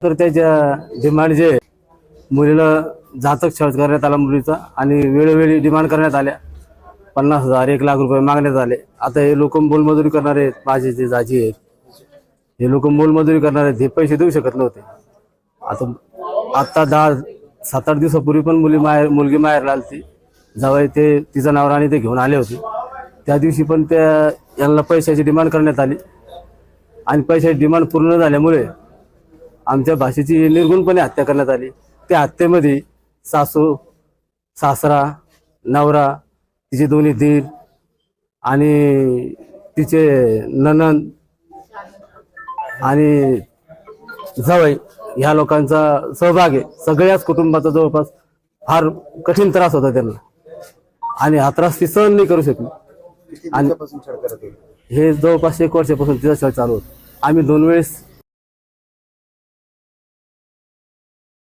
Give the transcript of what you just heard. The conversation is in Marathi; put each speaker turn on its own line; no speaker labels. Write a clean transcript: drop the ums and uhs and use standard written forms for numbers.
तर त्याच्या डिमांड जे मुलीला जातक छळ करण्यात आला मुलीचा आणि वेळोवेळी डिमांड करण्यात आल्या 50,000 1,00,000 रुपये मागण्यात आले। आता हे लोक मोलमजुरी करणारे आहेत, माझे जे जाजी आहेत हे लोक मोलमजुरी करणारे आहेत, हे पैसे देऊ शकत नव्हते। आता 7-8 दिवसापूर्वी पण मुलगी माहेरला आली जावई ते तिचा नवरा आणि ते घेऊन आले होते। त्या दिवशी पण यांना पैशाची डिमांड करण्यात आली आणि पैशाची डिमांड पूर्ण झाल्यामुळे आमच्या भाषेची निर्गुणपणे हत्या करण्यात आली। त्या हत्येमध्ये सासू सासरा नवरा तिचे दोन्ही दीर आणि तिचे ननंद आणि जावई ह्या लोकांचा सहभाग आहे। सगळ्याच कुटुंबाचा जवळपास फार कठीण त्रास होता त्यांना आणि हा त्रास ती सहन नाही करू शकली। आणि हे जवळपास 1 वर्षापासून तिचा छळ चालू होता। आम्ही 2 वेळेस